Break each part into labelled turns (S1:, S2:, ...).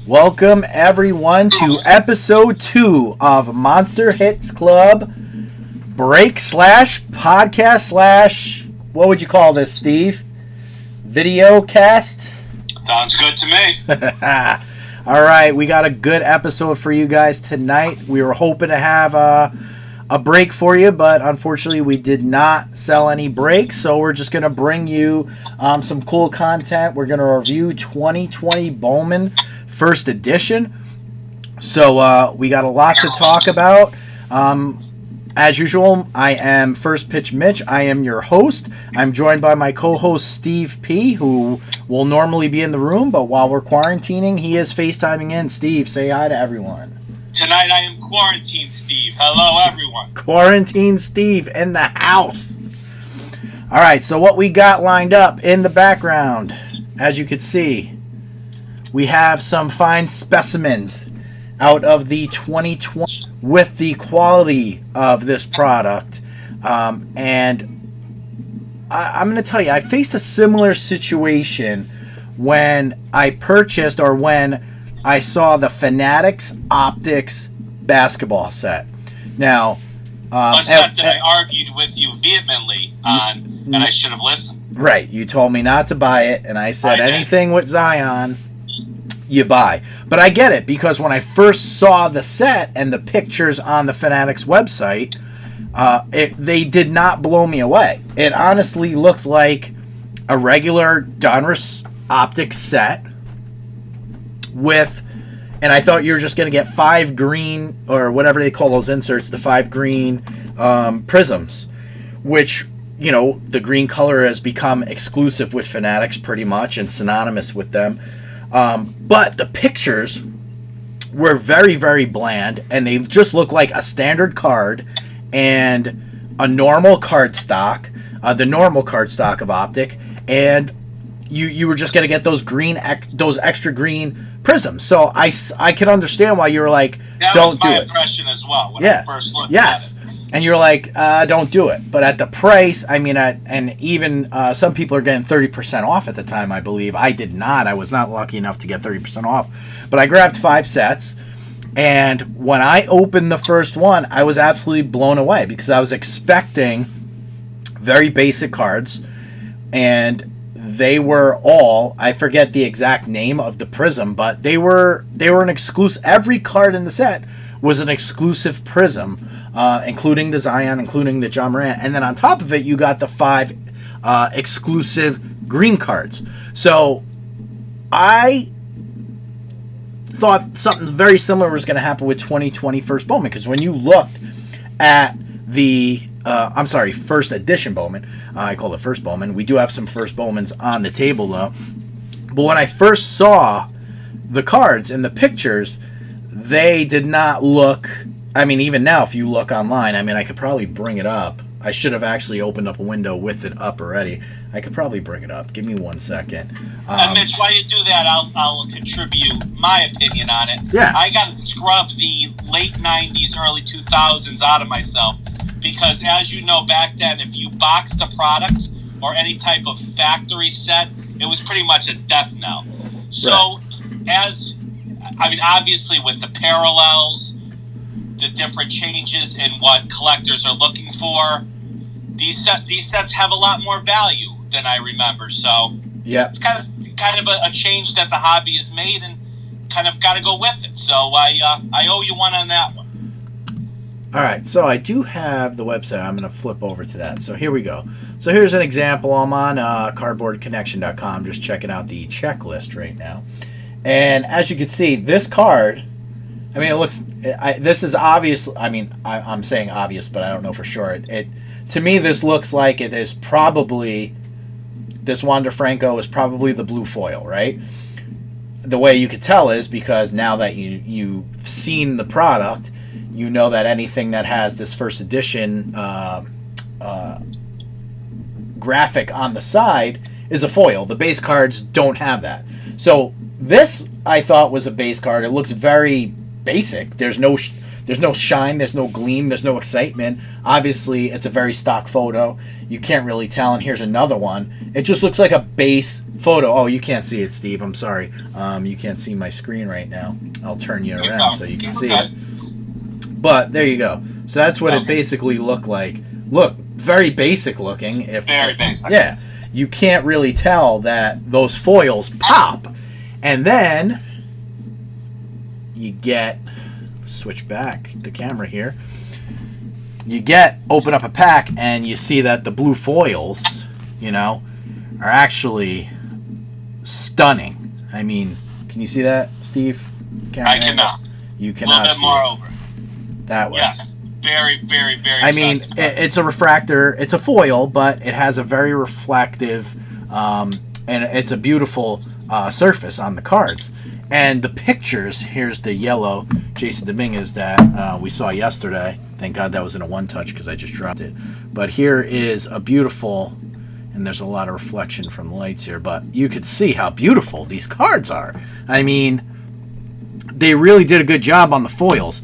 S1: Welcome everyone to episode 2 of Monster Hits Club break slash podcast slash, what would you call this, Steve? Video cast?
S2: Sounds good to me.
S1: All right, we got a good episode for you guys tonight. We were hoping to have a break for you, but unfortunately we did not sell any breaks, so we're just going to bring you some cool content. We're going to review 2020 Bowman First Edition. So we got a lot to talk about. As usual, I am First Pitch Mitch. I am your host. I'm joined by my co-host Steve P, who will normally be in the room, but while we're quarantining, he is FaceTiming in. Steve, say hi to everyone.
S2: Tonight I am Quarantine Steve. Hello, everyone.
S1: Quarantine Steve in the house. All right, so what we got lined up in the background, as you can see, we have some fine specimens out of the 2020 with the quality of this product. And I'm going to tell you, I faced a similar situation when I purchased or when I saw the Fanatics Optics basketball set. Now,
S2: a set that I argued with you vehemently on, and I should have listened.
S1: Right, you told me not to buy it, and I said anything with Zion, you buy. But I get it, because when I first saw the set and the pictures on the Fanatics website, they did not blow me away. It honestly looked like a regular Donruss Optics set with, and I thought you were just going to get 5 green, or whatever they call those inserts, the 5 green prisms, which, you know, the green color has become exclusive with Fanatics pretty much and synonymous with them. But the pictures were very, very bland, and they just look like a standard card and a normal card stock, the normal card stock of Optic, and you were just going to get those those extra green prisms. So I can understand why you were like,
S2: that
S1: don't do it.
S2: That was my impression as well when I first looked at it.
S1: And you're like, don't do it. But at the price, I mean, and even some people are getting 30% off at the time, I believe. I did not. I was not lucky enough to get 30% off. But I grabbed 5 sets. And when I opened the first one, I was absolutely blown away because I was expecting very basic cards. And they were all, I forget the exact name of the prism, but they were an exclusive. Every card in the set was an exclusive prism. Including the Zion, including the John Morant. And then on top of it, you got the 5 exclusive green cards. So I thought something very similar was going to happen with 2020 First Bowman. Because when you looked at the, First Edition Bowman. I call it First Bowman. We do have some First Bowmans on the table, though. But when I first saw the cards and the pictures, they did not look... I mean, even now, if you look online, I mean, I could probably bring it up. I should have actually opened up a window with it up already. I could probably bring it up. Give me 1 second.
S2: Mitch, while you do that, I'll contribute my opinion on it.
S1: Yeah.
S2: I got to scrub the late 90s, early 2000s out of myself because, as you know, back then, if you boxed a product or any type of factory set, it was pretty much a death knell. So, obviously, with the parallels, the different changes in what collectors are looking for, these sets have a lot more value than I remember. So
S1: yeah,
S2: it's kind of a change that the hobby has made, and kind of got to go with it. So I owe you one on that one.
S1: All right, so I do have the website. I'm going to flip over to that. So here we go. So here's an example. I'm on cardboardconnection.com, just checking out the checklist right now. And as you can see, this card, I mean, it looks. This is obvious. I mean, I'm saying obvious, but I don't know for sure. To me, this looks like it is probably, this Wander Franco is probably the blue foil, right? The way you could tell is because now that you've seen the product, you know that anything that has this first edition graphic on the side is a foil. The base cards don't have that. So this, I thought, was a base card. It looks very basic. There's There's no shine, there's no gleam, there's no excitement. Obviously, it's a very stock photo. You can't really tell, and here's another one. It just looks like a base photo. Oh, you can't see it, Steve. I'm sorry. You can't see my screen right now. I'll turn you around so you can see it. But there you go. So that's what it basically looked like. Look, very basic looking.
S2: Very basic.
S1: Yeah. You can't really tell that those foils pop. And then you get, switch back the camera here. You open up a pack and you see that the blue foils, are actually stunning. I mean, can you see that, Steve?
S2: I cannot.
S1: You cannot.
S2: A little bit more over.
S1: That way.
S2: Yes. Very, very, very.
S1: I mean, it's a refractor. It's a foil, but it has a very reflective, and it's a beautiful surface on the cards. And the pictures, here's the yellow Jason Dominguez that we saw yesterday. Thank God that was in a one-touch because I just dropped it. But here is a beautiful, and there's a lot of reflection from the lights here, but you could see how beautiful these cards are. I mean, they really did a good job on the foils.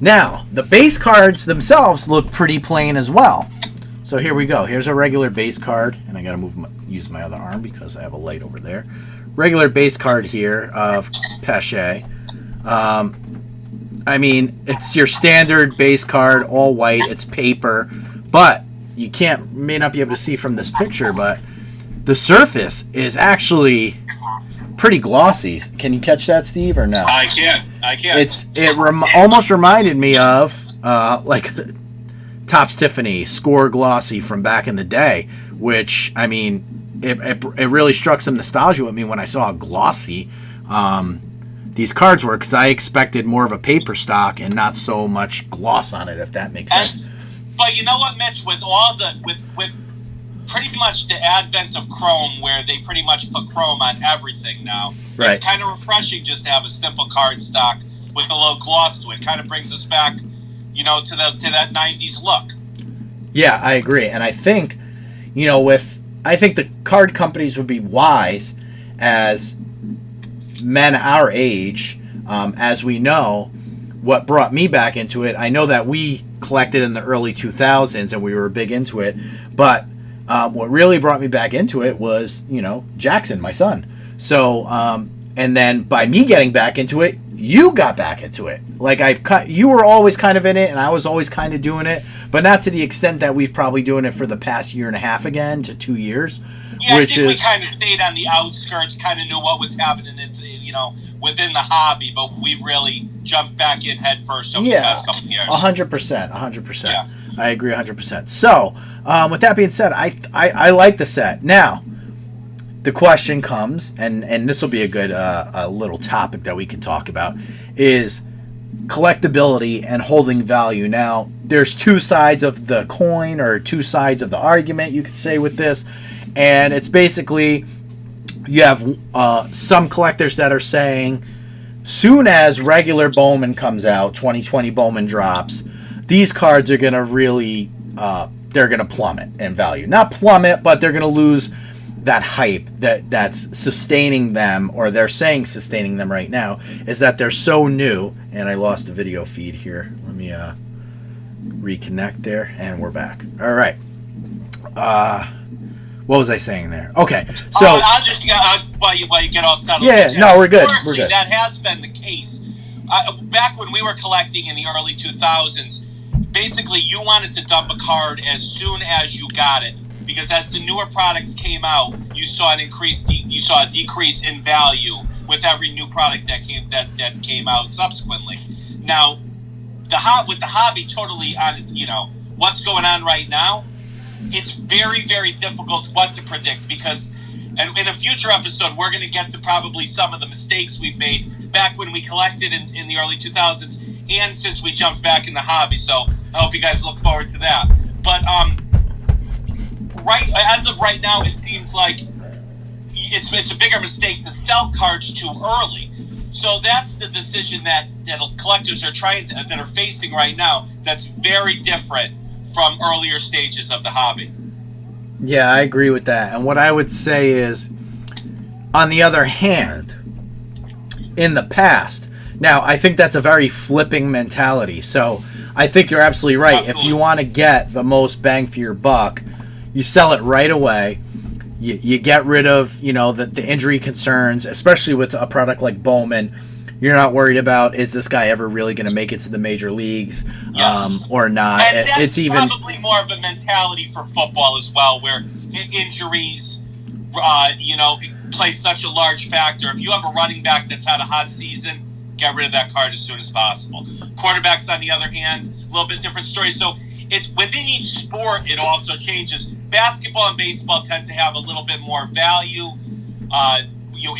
S1: Now, the base cards themselves look pretty plain as well. So here we go. Here's a regular base card, and I got to use my other arm because I have a light over there. Regular base card here of Pesce. I mean, it's your standard base card, all white. It's paper, but you may not be able to see from this picture, but the surface is actually pretty glossy. Can you catch that, Steve, or no?
S2: I can.
S1: It almost reminded me of like Topps Tiffany Score Glossy from back in the day, which, I mean, it really struck some nostalgia with me when I saw how glossy these cards were, because I expected more of a paper stock and not so much gloss on it, if that makes sense.
S2: But you know what, Mitch? With all with pretty much the advent of chrome, where they pretty much put chrome on everything now,
S1: right.
S2: It's kind of refreshing just to have a simple card stock with a little gloss to it. Kind of brings us back, to that 90s look.
S1: Yeah, I agree. And I think, I think the card companies would be wise, as men our age, as we know, what brought me back into it. I know that we collected in the early 2000s and we were big into it, but what really brought me back into it was, Jackson, my son. So, and then by me getting back into it, you got back into it. Like you were always kind of in it, and I was always kind of doing it, but not to the extent that we've probably doing it for the past year and a half again to 2 years.
S2: Yeah, I think we kind of stayed on the outskirts, kind of knew what was happening within the hobby, but we've really jumped back in head first over the past couple of years.
S1: 100%.
S2: Yeah.
S1: I agree 100%. So, with that being said, I like the set. Now, the question comes, and this will be a good little topic that we can talk about, is collectability and holding value. Now, there's two sides of the coin, or two sides of the argument, you could say, with this. And it's basically, you have some collectors that are saying, soon as regular Bowman comes out, 2020 Bowman drops, these cards are going to really, they're going to plummet in value. Not plummet, but they're going to lose that hype that's sustaining them, or they're saying sustaining them right now, is that they're so new. And I lost the video feed here. Let me reconnect there, and we're back. All right. What was I saying there? Okay, so
S2: I'll just while you get all settled.
S1: Yeah, no, we're good.
S2: We're good. That has been the case. Back when we were collecting in the early 2000s, basically you wanted to dump a card as soon as you got it, because as the newer products came out, you saw a decrease in value with every new product that came out subsequently. Now, with the hobby totally on what's going on right now, it's very, very difficult what to predict, because, and in a future episode, we're going to get to probably some of the mistakes we've made back when we collected in the early 2000s, and since we jumped back in the hobby. So I hope you guys look forward to that. But as of right now, it seems like it's a bigger mistake to sell cards too early. So that's the decision that collectors are that are facing right now. That's very different from earlier stages of the hobby.
S1: Yeah, I agree with that. And what I would say is, on the other hand, in the past, Now, I think that's a very flipping mentality. So I think you're absolutely right.
S2: Absolutely.
S1: If you want to get the most bang for your buck, you sell it right away. You get rid of, the injury concerns, especially with a product like Bowman. You're not worried about, is this guy ever really going to make it to the major leagues or not?
S2: And that's
S1: it's even
S2: probably more of a mentality for football as well, where injuries, play such a large factor. If you have a running back that's had a hot season, get rid of that card as soon as possible. Quarterbacks, on the other hand, a little bit different story. So it's within each sport, it also changes. Basketball and baseball tend to have a little bit more value,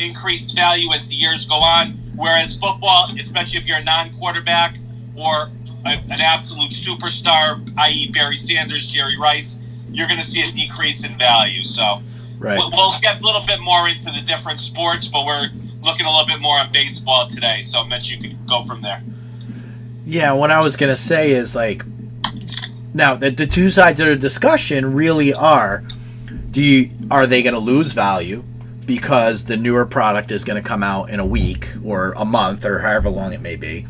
S2: increased value as the years go on. Whereas football, especially if you're a non-quarterback or an absolute superstar, i.e. Barry Sanders, Jerry Rice, you're going to see a decrease in value. So
S1: right.
S2: We'll get a little bit more into the different sports, but we're looking a little bit more on baseball today. So Mitch, you can go from there.
S1: Yeah, what I was going to say is, now the two sides of the discussion really are, are they going to lose value because the newer product is going to come out in a week or a month or however long it may be,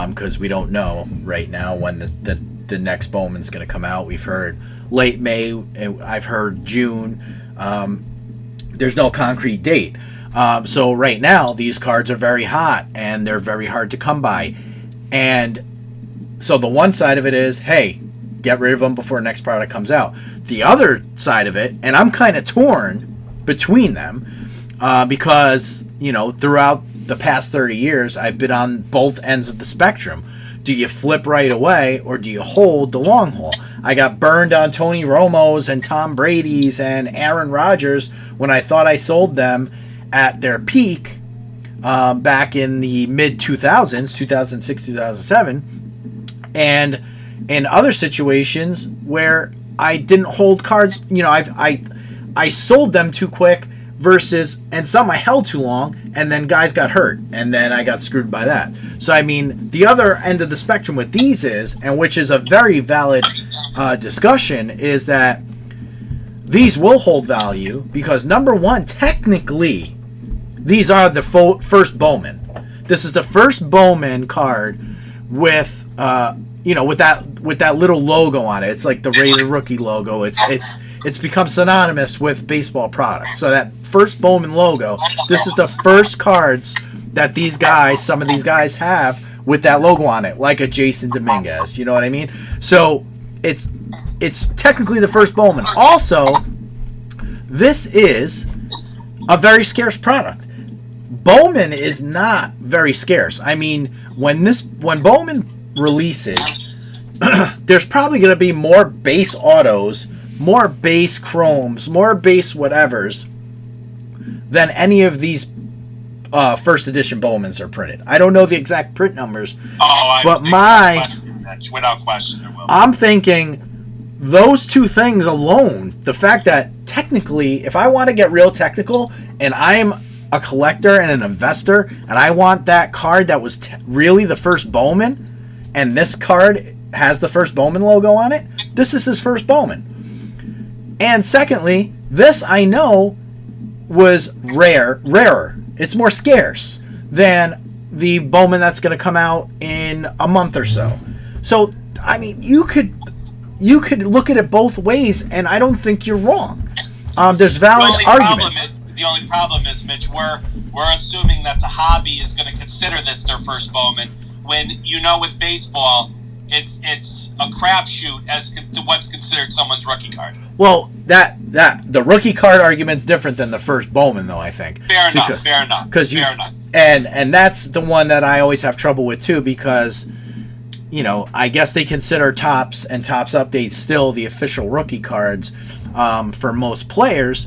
S1: because we don't know right now when the next Bowman's going to come out. We've heard late May, I've heard June. There's no concrete date. So right now, these cards are very hot and they're very hard to come by. And so the one side of it is, hey, get rid of them before the next product comes out. The other side of it, and I'm kind of torn between them, because, throughout the past 30 years, I've been on both ends of the spectrum. Do you flip right away or do you hold the long haul? I got burned on Tony Romo's and Tom Brady's and Aaron Rodgers when I thought I sold them at their peak back in the mid-2000s, 2006, 2007, and in other situations where I didn't hold cards, I sold them too quick and some I held too long, and then guys got hurt, and then I got screwed by that. So, the other end of the spectrum with these is, and which is a very valid discussion, is that these will hold value because, number one, technically, these are the first Bowman. This is the first Bowman card with, with that little logo on it. It's like the Raider rookie logo. It's become synonymous with baseball products. So that first Bowman logo, this is the first cards that some of these guys have with that logo on it, like a Jason Dominguez. You know what I mean? So it's technically the first Bowman. Also, this is a very scarce product. Bowman is not very scarce. When Bowman releases, there's probably going to be more base autos, more base chromes, more base whatevers than any of these first edition Bowmans are printed. I don't know the exact print numbers, but
S2: without question,
S1: I'm thinking those two things alone, the fact that technically, if I want to get real technical and I'm a collector and an investor and I want that card that was really the first Bowman, and this card has the first Bowman logo on it, this is his first Bowman. And secondly, this I know was rarer. It's more scarce than the Bowman that's going to come out in a month or so. So, you could look at it both ways, and I don't think you're wrong. There's valid arguments.
S2: The only problem is, Mitch, we're assuming that the hobby is going to consider this their first Bowman, when with baseball, it's a crapshoot as to what's considered someone's rookie card.
S1: Well, that the rookie card argument's different than the first Bowman, though, I think.
S2: Fair enough. Fair enough.
S1: And that's the one that I always have trouble with too, because I guess they consider Topps and Topps Updates still the official rookie cards for most players,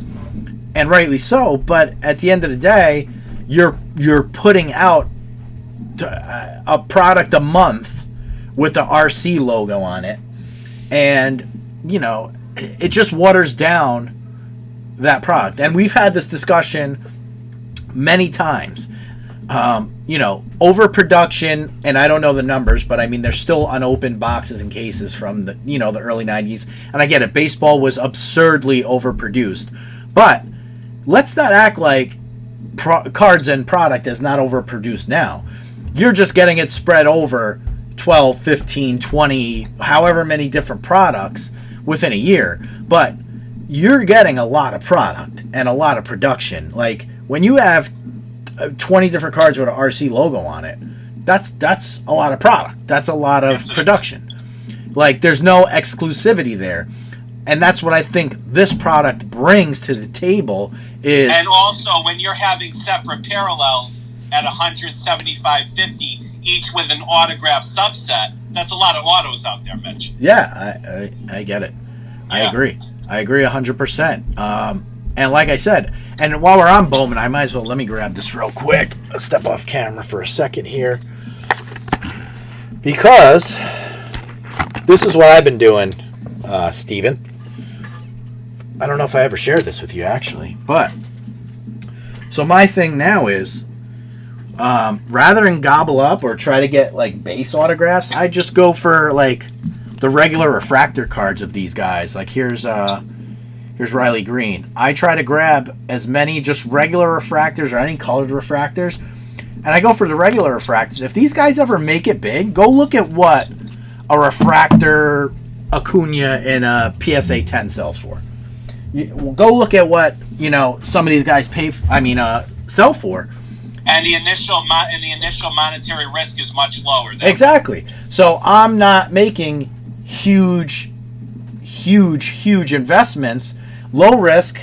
S1: and rightly so. But at the end of the day, you're putting out a product a month with the RC logo on it, and it just waters down that product. And we've had this discussion many times. Overproduction, and I don't know the numbers, but there's still unopened boxes and cases from the the early 90s. And I get it, baseball was absurdly overproduced, but let's not act like cards and product is not overproduced now. You're just getting it spread over 12, 15, 20, however many different products within a year. But you're getting a lot of product and a lot of production. Like, when you have 20 different cards with an RC logo on it, that's a lot of product. That's a lot of production. Like, there's no exclusivity there. And that's what I think this product brings to the table is...
S2: And also, when you're having separate parallels at 175.50, each with an autograph subset, that's a lot of autos out there, Mitch.
S1: Yeah, I get it. I agree 100%. And like I said, and while we're on Bowman, I might as well, let me grab this real quick. Let's step off camera for a second here. Because this is what I've been doing, Steven. I don't know if I ever shared this with you, actually. But, so my thing now is, rather than gobble up or try to get, like, base autographs, I just go for, like, the regular refractor cards of these guys. Like, here's Riley Green. I try to grab as many just regular refractors or any colored refractors, and I go for the regular refractors. If these guys ever make it big, go look at what a refractor Acuna in a PSA 10 sells for. Go look at what, some of these guys sell for.
S2: And the initial monetary risk is much lower.
S1: Exactly. So I'm not making huge investments, low risk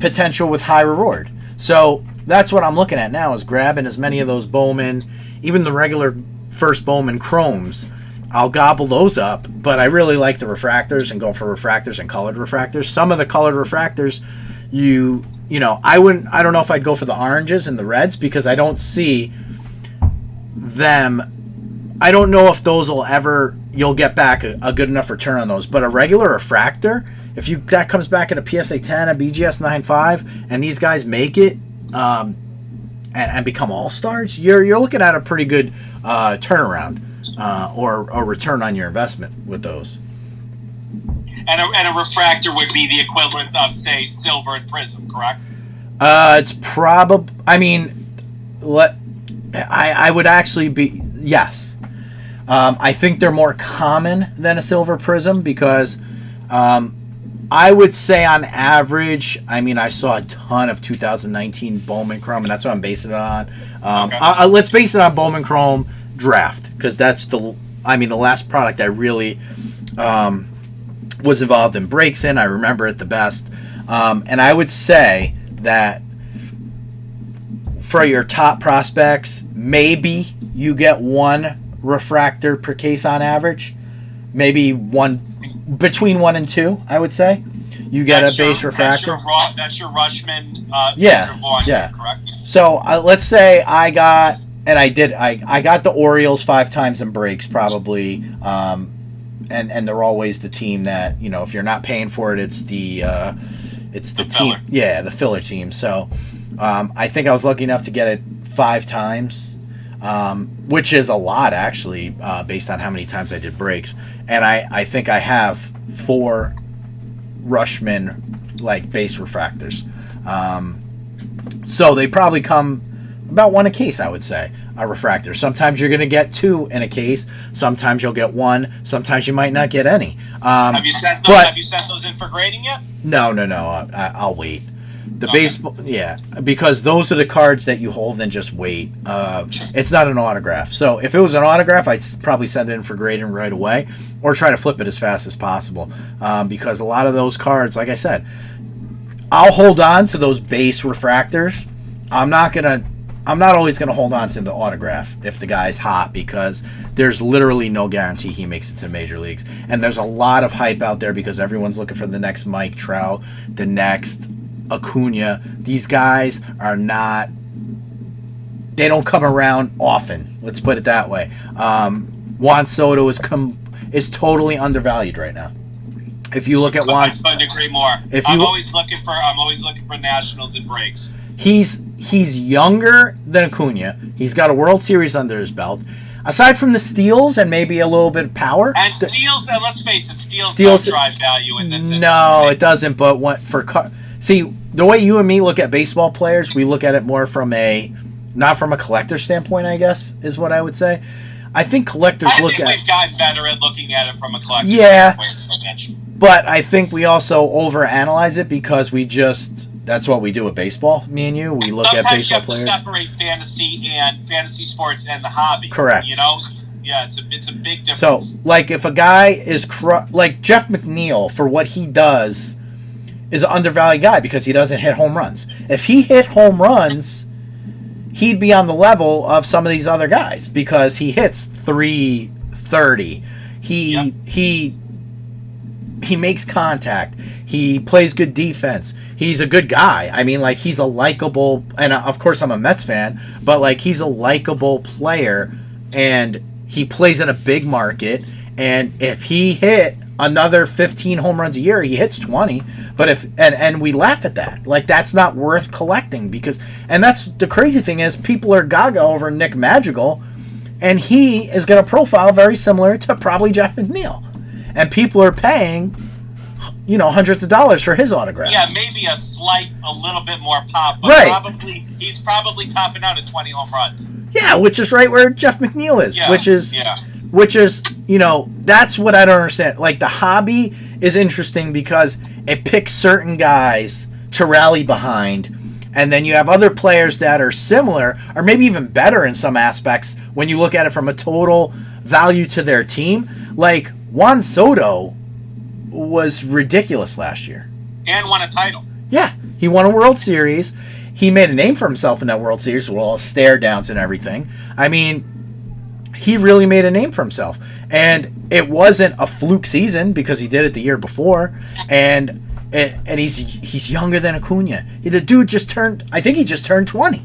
S1: potential with high reward. So that's what I'm looking at now, is grabbing as many of those Bowman, even the regular first Bowman chromes. I'll gobble those up, but I really like the refractors and go for refractors and colored refractors. Some of the colored refractors, I don't know if I'd go for the oranges and the reds, because I don't see them. I don't know if those you'll get back a good enough return on those. But a regular refractor, if that comes back at a PSA 10, a BGS 9.5, and these guys make it and become all-stars, you're looking at a pretty good turnaround or a return on your investment with those.
S2: And a refractor would be the equivalent of, say, silver and prism, correct?
S1: It's probably... I would actually be... Yes. I think they're more common than a silver prism, because I would say on average, I saw a ton of 2019 Bowman Chrome, and that's what I'm basing it on. Okay. Let's base it on Bowman Chrome Draft, because that's the last product I really was involved in breaks in. I remember it the best. And I would say that for your top prospects, maybe you get one refractor per case on average. Maybe between 1 and 2, I would say. You get a base refractor.
S2: That's your Rushman.
S1: Correct. So let's say I got the Orioles 5 times in breaks, probably. And they're always the team that, if you're not paying for it, it's the team.
S2: Filler.
S1: Yeah, the filler team. So I think I was lucky enough to get it 5 times, which is a lot, actually, based on how many times I did breaks. And I think I have 4 Rushman, like, base refractors. So they probably come about 1 a case, I would say, a refractor. Sometimes you're going to get 2 in a case. Sometimes you'll get 1. Sometimes you might not get any.
S2: Have you sent those in for grading yet?
S1: No. I'll wait. The baseball, because those are the cards that you hold and just wait. It's not an autograph. So if it was an autograph, I'd probably send it in for grading right away, or try to flip it as fast as possible. Because a lot of those cards, like I said, I'll hold on to those base refractors. I'm not always gonna hold on to the autograph if the guy's hot, because there's literally no guarantee he makes it to major leagues. And there's a lot of hype out there because everyone's looking for the next Mike Trout, the next Acuna. These guys are not... They don't come around often. Let's put it that way. Juan Soto is totally undervalued right now. If you look at Juan...
S2: I couldn't agree more. I'm always looking for nationals and breaks.
S1: He's younger than Acuna. He's got a World Series under his belt. Aside from the steals and maybe a little bit of power.
S2: And steals, let's face it, steals don't drive value in this.
S1: No, it doesn't. But see, the way you and me look at baseball players, we look at it more from a not from a collector standpoint, I guess, is what I would say. I think collectors look at...
S2: we've gotten better at looking at it from a collector standpoint.
S1: But I think we also overanalyze it because we just... That's what we do with baseball, me and you. We look at baseball players.
S2: Sometimes you have to separate fantasy sports and the hobby.
S1: Correct.
S2: You know? Yeah, it's a big difference.
S1: So, like, if a guy is... like, Jeff McNeil, for what he does, is an undervalued guy because he doesn't hit home runs. If he hit home runs, he'd be on the level of some of these other guys because he hits .330. He makes contact. He plays good defense. He's a good guy. I mean, like, he's a likable... And, of course, I'm a Mets fan, but, like, he's a likable player, and he plays in a big market, and if he hit another 15 home runs a year, he hits 20, but if... And we laugh at that. Like, that's not worth collecting, because... And that's... The crazy thing is, people are gaga over Nick Madrigal, and he is going to profile very similar to probably Jeff McNeil. And people are paying... hundreds of dollars for his autographs.
S2: Yeah, maybe a little bit more pop, but
S1: right.
S2: He's probably topping out at 20 home runs.
S1: Yeah, which is right where Jeff McNeil is, which is, that's what I don't understand. Like, the hobby is interesting because it picks certain guys to rally behind, and then you have other players that are similar, or maybe even better in some aspects when you look at it from a total value to their team. Like, Juan Soto was ridiculous last year.
S2: And won a title.
S1: Yeah, he won a World Series. He made a name for himself in that World Series with all stare downs and everything. I mean, he really made a name for himself. And it wasn't a fluke season because he did it the year before. And he's younger than Acuna. The dude just turned, I think he just turned 20.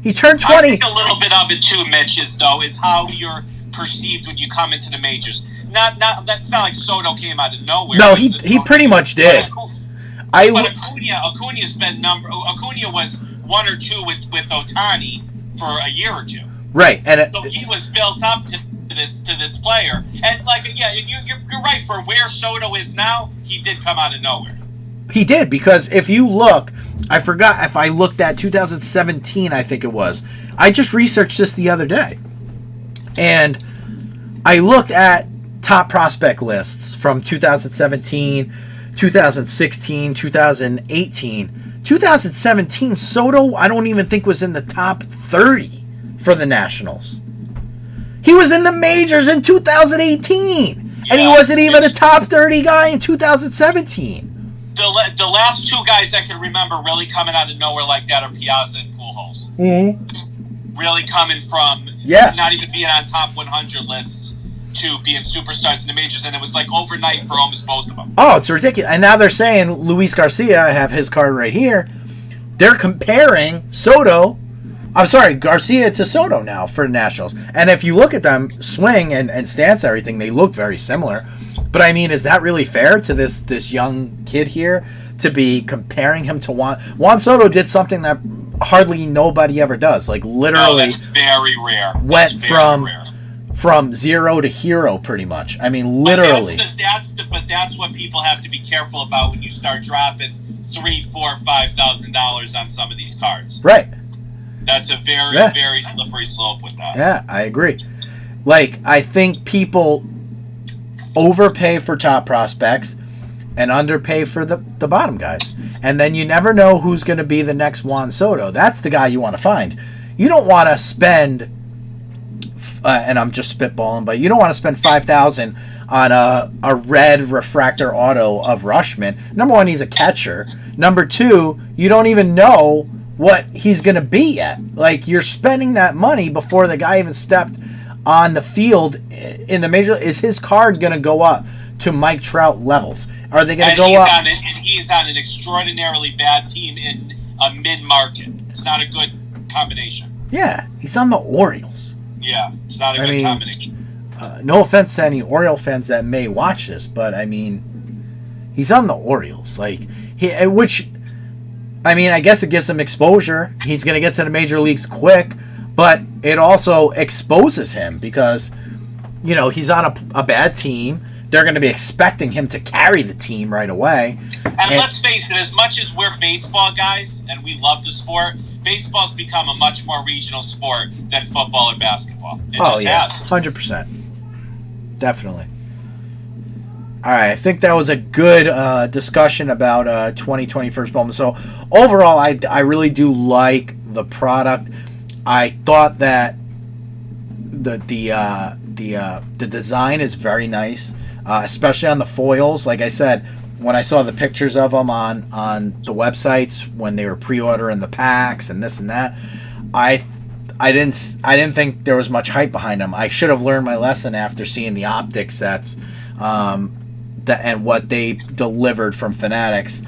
S1: He turned 20. I
S2: think a little bit of it too, Mitch, is how you're perceived when you come into the majors. That's not like Soto came out of nowhere.
S1: No, he pretty much did.
S2: But Acuna's been Acuna was 1 or 2 with Ohtani for a year or two.
S1: Right, and
S2: so he was built up to this player. And you're right. For where Soto is now, he did come out of nowhere.
S1: He did, because if you look, I forgot if I looked at 2017. I think it was. I just researched this the other day, and I looked at top prospect lists from 2017, 2016, 2018. 2017, Soto, I don't even think was in the top 30 for the Nationals. He was in the majors in 2018, and he wasn't even a top 30 guy in 2017.
S2: The last 2 guys I can remember really coming out of nowhere like that are Piazza and Pujols.
S1: Mm-hmm.
S2: Really coming from not even being on top 100 lists to being superstars in the majors, and it was like overnight for almost both of them.
S1: Oh, it's ridiculous. And now they're saying Luis Garcia, I have his card right here, they're comparing Garcia to Soto now for the Nationals. And if you look at them swing and stance, everything, they look very similar. But I mean, is that really fair to this young kid here to be comparing him to Juan Soto? Did something that hardly nobody ever does. Like, literally,
S2: that's very rare.
S1: Went from zero to hero, pretty much. I mean, literally.
S2: But that's what people have to be careful about when you start dropping $3,000, $4,000, $5,000 on some of these cards.
S1: Right.
S2: That's a very, very slippery slope with that.
S1: Yeah, I agree. Like, I think people overpay for top prospects and underpay for the bottom guys. And then you never know who's going to be the next Juan Soto. That's the guy you want to find. You don't want to spend... and I'm just spitballing, but you don't want to spend $5,000 on a red refractor auto of Rushman. Number one, he's a catcher. Number two, you don't even know what he's going to be yet. Like, you're spending that money before the guy even stepped on the field in the major. Is his card going to go up to Mike Trout levels? Are they going to go up?
S2: And he's on an extraordinarily bad team in a mid-market. It's not a good combination.
S1: Yeah, he's on the Orioles.
S2: Yeah, it's not a good combination.
S1: No offense to any Oriole fans that may watch this, but I mean, he's on the Orioles. Like, I guess it gives him exposure. He's going to get to the major leagues quick, but it also exposes him because, he's on a bad team. They're going to be expecting him to carry the team right away.
S2: And let's face it, as much as we're baseball guys and we love the sport, baseball's become a much more regional sport than football or basketball. It
S1: Oh
S2: just
S1: yeah,
S2: has.
S1: 100%, definitely. All right, I think that was a good discussion about 2020 first Bowman. So overall, I really do like the product. I thought that the design is very nice, especially on the foils. Like I said, when I saw the pictures of them on the websites when they were pre-ordering the packs and this and that, I didn't think there was much hype behind them. I should have learned my lesson after seeing the optic sets, and what they delivered from Fanatics,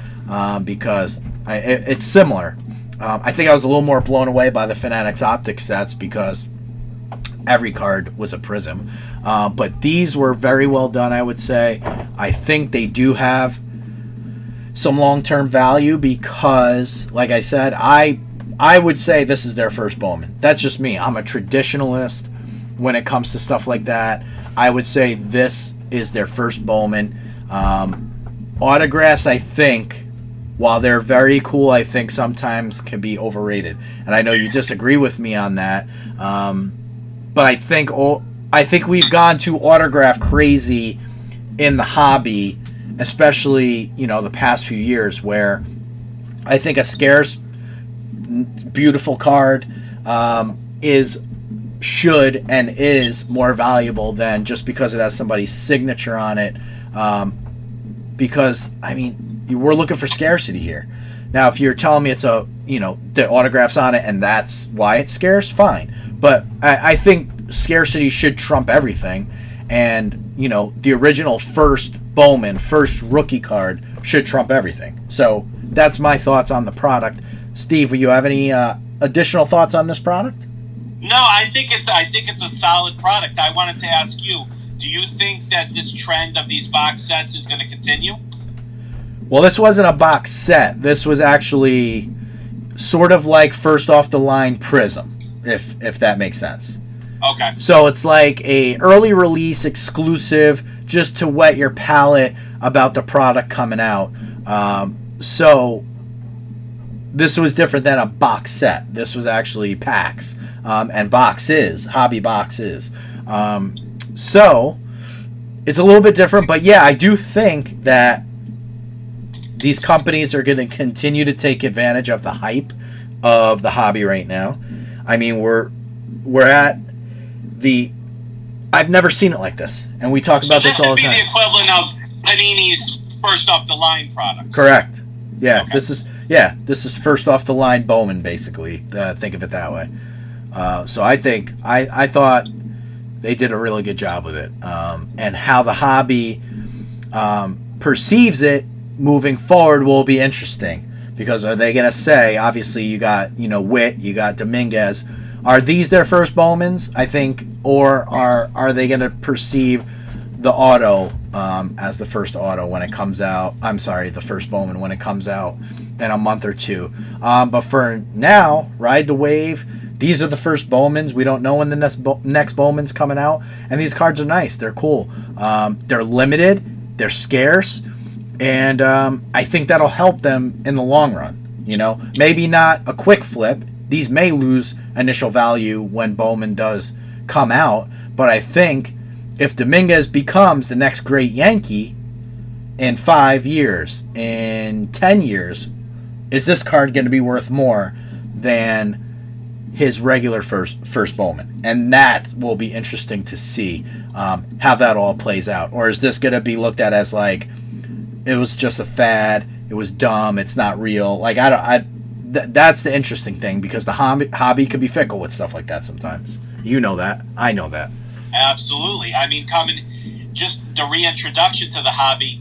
S1: because it's similar. I think I was a little more blown away by the Fanatics optic sets because every card was a prism. But these were very well done, I would say. I think they do have some long-term value because, like I said, I would say this is their first Bowman. That's just me. I'm a traditionalist when it comes to stuff like that. I would say this is their first Bowman. Autographs, I think, while they're very cool, I think sometimes can be overrated. And I know you disagree with me on that. But I think we've gone too autograph crazy in the hobby, especially, the past few years, where I think a scarce, beautiful card should and is more valuable than just because it has somebody's signature on it. Because, we're looking for scarcity here. Now, if you're telling me it's the autographs on it and that's why it's scarce, fine. But I think scarcity should trump everything. And, the original first Bowman, first rookie card should trump everything. So that's my thoughts on the product. Steve, will you have any additional thoughts on this product?
S2: No, I think it's a solid product. I wanted to ask you, do you think that this trend of these box sets is going to continue?
S1: Well, this wasn't a box set. This was actually sort of like first off the line Prism, if that makes sense.
S2: Okay.
S1: So it's like a early release exclusive just to whet your palate about the product coming out. So this was different than a box set. This was actually packs and boxes, hobby boxes. So it's a little bit different, but yeah, I do think that these companies are going to continue to take advantage of the hype of the hobby right now. We're at the... I've never seen it like this, and we talk about this all the time.
S2: So this would be the equivalent of Panini's first off the line products.
S1: Correct. Yeah,
S2: Okay.
S1: This is first off the line Bowman, basically. Think of it that way. So I thought they did a really good job with it, and how the hobby perceives it moving forward will be interesting, because are they going to say, obviously you got Witt, you got Dominguez, are these their first Bowmans, I think, or are they going to perceive the auto as the first auto when it comes out? I'm sorry, the first Bowman when it comes out in a month or two. But for now, ride the wave. These are the first Bowmans. We don't know when the next Bowman's coming out, and these cards are nice. They're cool. They're limited. They're scarce. And I think that'll help them in the long run. Maybe not a quick flip. These may lose initial value when Bowman does come out. But I think if Dominguez becomes the next great Yankee in 5 years, in 10 years, is this card going to be worth more than his regular first Bowman? And that will be interesting to see how that all plays out. Or is this going to be looked at as like, it was just a fad, it was dumb, it's not real? Like, that's the interesting thing, because the hobby could be fickle with stuff like that sometimes. You know that. I know that.
S2: Absolutely. Just the reintroduction to the hobby,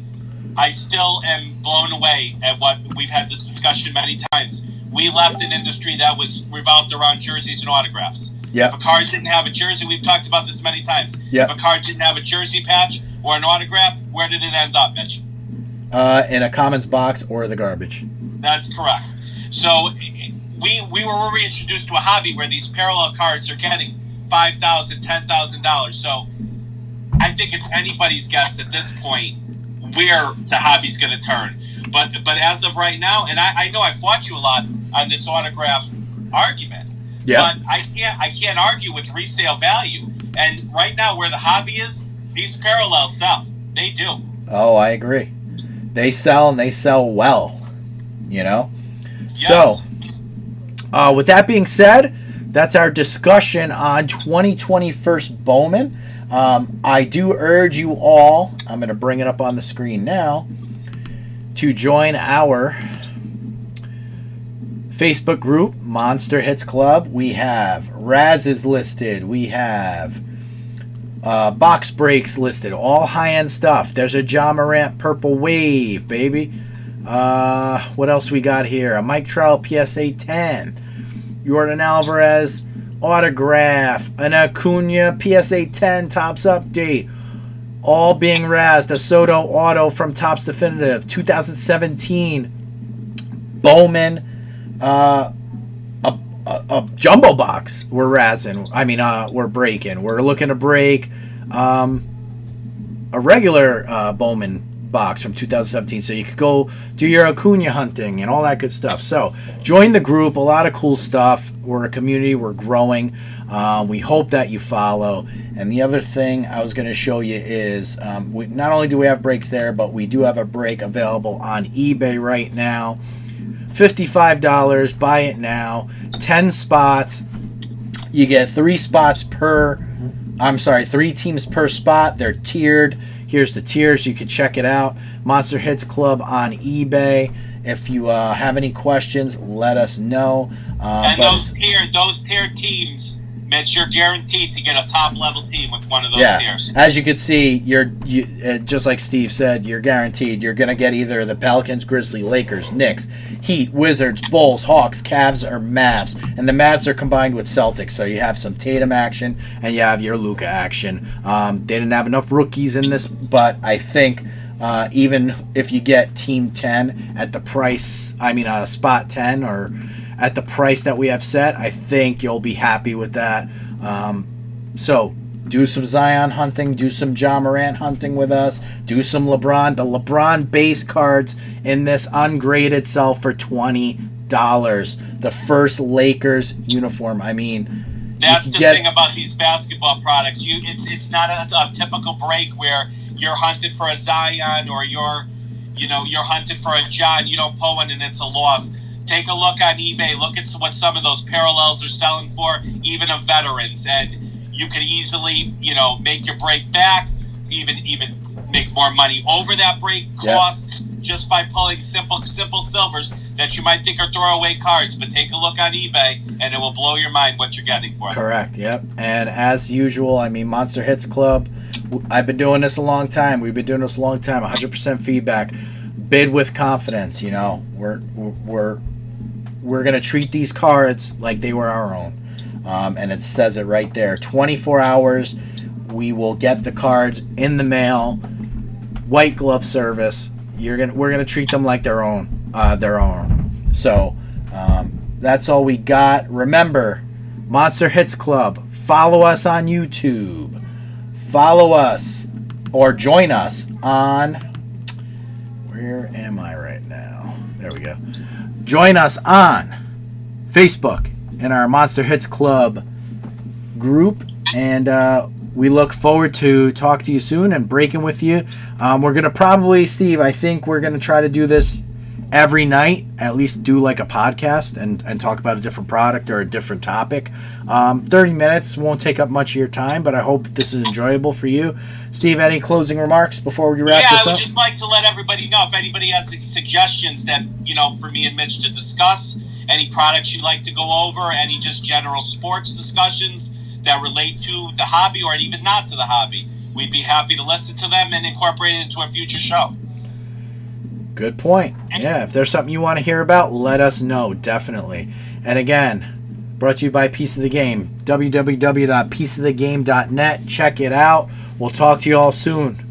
S2: I still am blown away at what we've had this discussion many times. We left an industry that was revolved around jerseys and autographs.
S1: Yep.
S2: If a card didn't have a jersey, we've talked about this many times.
S1: Yep.
S2: If a card didn't have a jersey patch or an autograph, where did it end up, Mitch?
S1: In a commons box or the garbage.
S2: That's correct. So we were reintroduced to a hobby where these parallel cards are getting $5,000, $10,000. So I think it's anybody's guess at this point where the hobby's going to turn. But as of right now, and I know I fought you a lot on this autograph argument.
S1: Yeah.
S2: But I can't argue with resale value. And right now, where the hobby is, these parallels sell. They do.
S1: Oh, I agree. They sell, and they sell well. You know.
S2: Yes.
S1: So, with that being said, that's our discussion on 2021 Bowman. I do urge you all, I'm going to bring it up on the screen now, to join our Facebook group, Monster Hits Club. We have Raz is listed. We have box breaks listed. All high-end stuff. There's a Ja Morant Purple Wave, baby. What else we got here? A Mike Trout PSA 10. Jordan Alvarez autograph. An Acuna PSA 10 Topps update. All being razzed. A Soto auto from Topps Definitive. 2017 Bowman. A jumbo box we're razzing. I mean, we're breaking. We're looking to break a regular Bowman box from 2017, so you could go do your Acuna hunting and all that good stuff. So join the group. A lot of cool stuff. We're a community. We're growing. We hope that you follow. And the other thing I was going to show you is not only do we have breaks there, but we do have a break available on eBay right now. $55. Buy it now. 10 spots. You get 3 spots per. I'm sorry, 3 teams per spot. They're tiered. Here's the tiers. You can check it out. Monster Hits Club on eBay. If you have any questions, let us know.
S2: And those tiered teams, Mitch, you're guaranteed to get a top level team with one of those tiers.
S1: As you can see, you just like Steve said, you're guaranteed. You're gonna get either the Pelicans, Grizzlies, Lakers, Knicks, Heat, Wizards, Bulls, Hawks, Cavs, or Mavs. And the Mavs are combined with Celtics, so you have some Tatum action and you have your Luka action. They didn't have enough rookies in this, but I think even if you get Team 10 at the price, Spot 10 or at the price that we have set, I think you'll be happy with that. So do some Zion hunting, do some Ja Morant hunting with us, do some LeBron. The LeBron base cards in this ungraded sell for $20. The first Lakers uniform. I mean,
S2: that's the thing about these basketball products. It's not a typical break where you're hunted for a Zion or you're hunted for a Ja and you don't pull one and it's a loss. Take a look on eBay. Look at what some of those parallels are selling for, even of veterans, and you can easily, make your break back, even make more money over that break cost just by pulling simple silvers that you might think are throwaway cards. But take a look on eBay, and it will blow your mind what you're getting for it.
S1: Correct. Yep. And as usual, Monster Hits Club. I've been doing this a long time. We've been doing this a long time. 100% feedback. Bid with confidence. We're going to treat these cards like they were our own. And it says it right there. 24 hours, we will get the cards in the mail. White glove service. We're going to treat them like their own. So that's all we got. Remember, Monster Hits Club. Follow us on YouTube. Follow us or join us on... Where am I right now? There we go. Join us on Facebook in our Monster Hits Club group, and we look forward to talk to you soon and breaking with you. We're going to probably, Steve, I think we're going to try to do this every night, at least do like a podcast and talk about a different product or a different topic. 30 minutes won't take up much of your time, but I hope this is enjoyable for you. Steve, any closing remarks before we wrap this up?
S2: I would just like to let everybody know if anybody has suggestions that, for me and Mitch to discuss, any products you'd like to go over, any just general sports discussions that relate to the hobby or even not to the hobby, we'd be happy to listen to them and incorporate it into a future show.
S1: Good point. Yeah, if there's something you want to hear about, let us know, definitely. And again, brought to you by Piece of the Game, www.pieceofthegame.net. Check it out. We'll talk to you all soon.